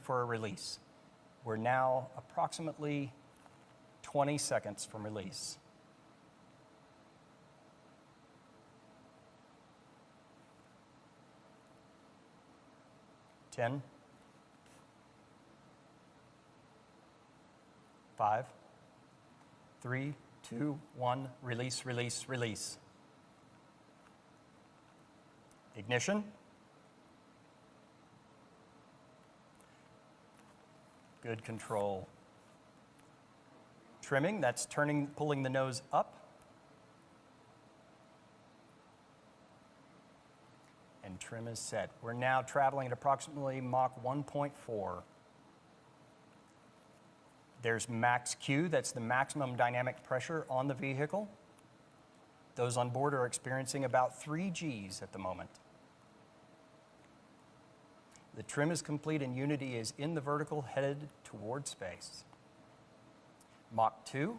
for a release. We're now approximately 20 seconds from release. 10, 5, 3, 2, 1, release, release, release. Ignition. Good control. Trimming, that's pulling the nose up. And trim is set. We're now traveling at approximately Mach 1.4. There's max Q, that's the maximum dynamic pressure on the vehicle. Those on board are experiencing about 3 Gs at the moment. The trim is complete and Unity is in the vertical, headed toward space. Mach 2.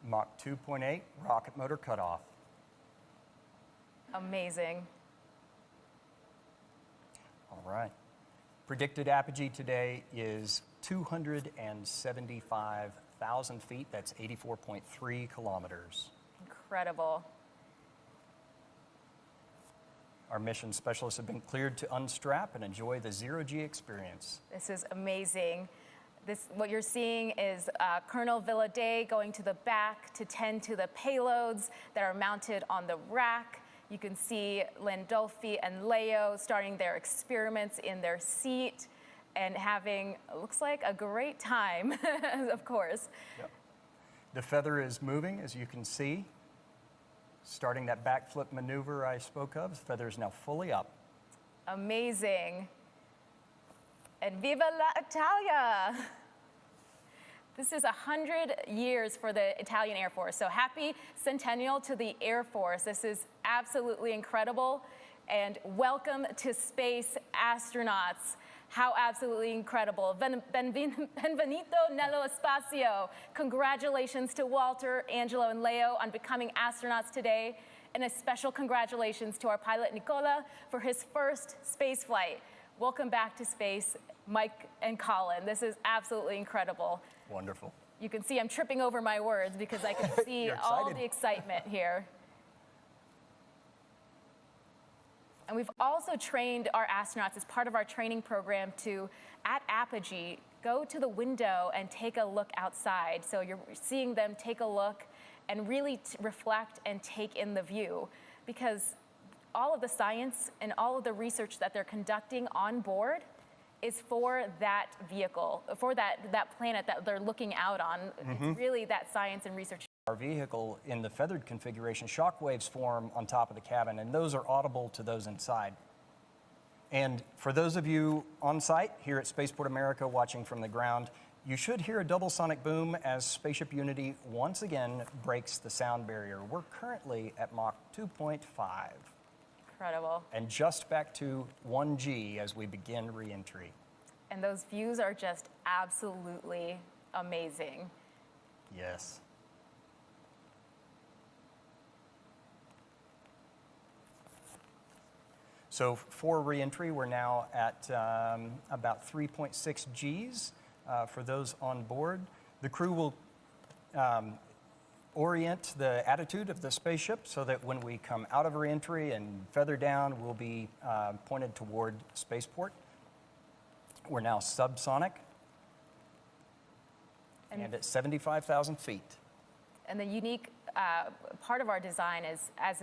Mach 2.8, rocket motor cutoff. Amazing. All right. Predicted apogee today is 275,000 feet. That's 84.3 kilometers. Incredible. Our mission specialists have been cleared to unstrap and enjoy the zero-G experience. This is amazing. What you're seeing is Colonel Villadei going to the back to tend to the payloads that are mounted on the rack. You can see Landolfi and Leo starting their experiments in their seat and having, looks like, a great time, of course. Yep. The feather is moving, as you can see. Starting that backflip maneuver I spoke of, the feather is now fully up. Amazing. And Viva la Italia! This is 100 years for the Italian Air Force. So happy centennial to the Air Force. This is absolutely incredible. And welcome to space, astronauts. How absolutely incredible. Benvenuto nello spazio. Congratulations to Walter, Angelo, and Leo on becoming astronauts today. And a special congratulations to our pilot, Nicola, for his first space flight. Welcome back to space, Mike and Colin. This is absolutely incredible. Wonderful. You can see I'm tripping over my words because I can see all the excitement here. And we've also trained our astronauts as part of our training program to, at apogee, go to the window and take a look outside. So you're seeing them take a look and really reflect and take in the view, because all of the science and all of the research that they're conducting on board is for that vehicle, for that planet that they're looking out on. Mm-hmm. It's really that science and research. Our vehicle, in the feathered configuration, shock waves form on top of the cabin, and those are audible to those inside. And for those of you on site here at Spaceport America watching from the ground, you should hear a double sonic boom as Spaceship Unity once again breaks the sound barrier. We're currently at Mach 2.5. Incredible. And just back to 1G as we begin re-entry. And those views are just absolutely amazing. Yes. So for re-entry, we're now at about 3.6 Gs for those on board. The crew will orient the attitude of the spaceship so that when we come out of re-entry and feather down, we'll be pointed toward spaceport. We're now subsonic and at 75,000 feet. And the unique part of our design is as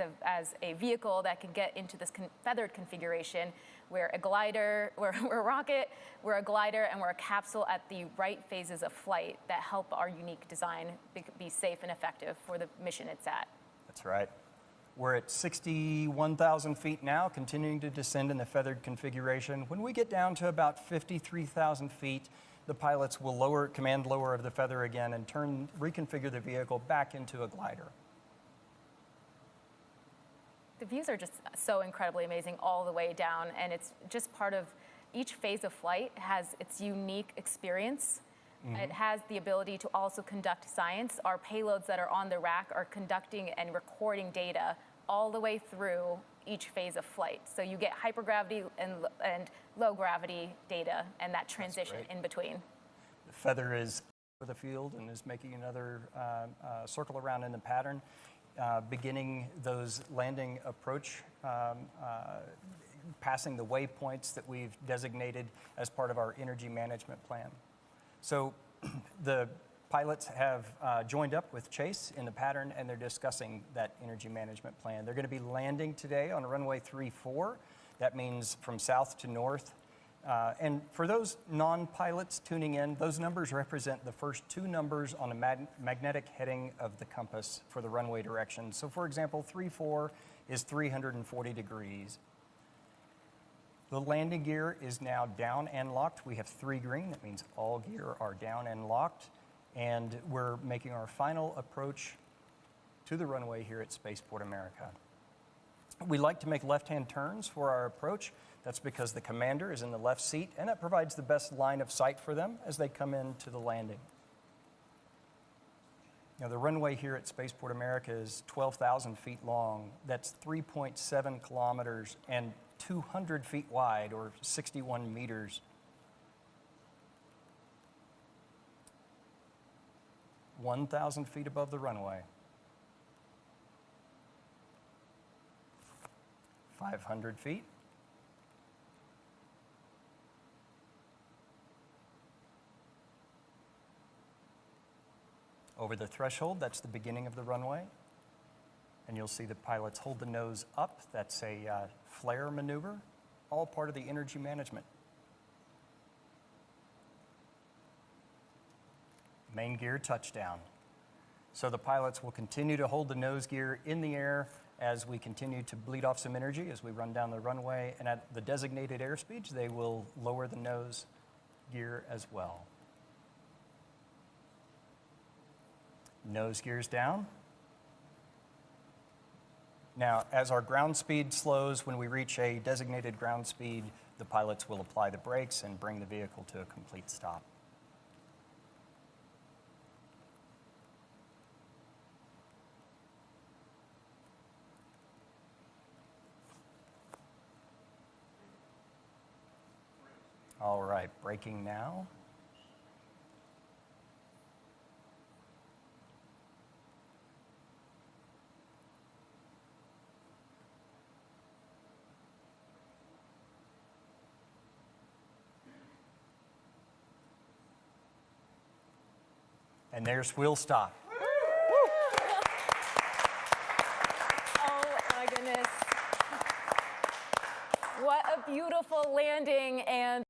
a vehicle that can get into this feathered configuration. We're a glider, we're a rocket, we're a glider, and we're a capsule at the right phases of flight that help our unique design be safe and effective for the mission it's at. That's right. We're at 61,000 feet now, continuing to descend in the feathered configuration. When we get down to about 53,000 feet, the pilots will command lower of the feather again and reconfigure the vehicle back into a glider. The views are just so incredibly amazing all the way down, and it's just part of each phase of flight has its unique experience. It has the ability to also conduct science. Our payloads that are on the rack are conducting and recording data all the way through each phase of flight. So you get hypergravity and low gravity data and that transition in between. The feather is over the field and is making another circle around in the pattern, beginning those landing approach, passing the waypoints that we've designated as part of our energy management plan. So the pilots have joined up with Chase in the pattern, and they're discussing that energy management plan. They're going to be landing today on runway 34. That means from south to north. And for those non-pilots tuning in, those numbers represent the first two numbers on a magnetic heading of the compass for the runway direction. So for example, 34 is 340 degrees. The landing gear is now down and locked. We have 3 green. That means all gear are down and locked. And we're making our final approach to the runway here at Spaceport America. We like to make left-hand turns for our approach. That's because the commander is in the left seat, and it provides the best line of sight for them as they come into the landing. Now, the runway here at Spaceport America is 12,000 feet long. That's 3.7 kilometers and 200 feet wide, or 61 meters. 1,000 feet above the runway. 500 feet. Over the threshold, that's the beginning of the runway. And you'll see the pilots hold the nose up. That's a flare maneuver, all part of the energy management. Main gear touchdown. So the pilots will continue to hold the nose gear in the air as we continue to bleed off some energy as we run down the runway. And at the designated airspeeds, they will lower the nose gear as well. Nose gears down. Now, as our ground speed slows, when we reach a designated ground speed, the pilots will apply the brakes and bring the vehicle to a complete stop. All right, braking now. And there's wheel stop. Oh my goodness. What a beautiful landing, and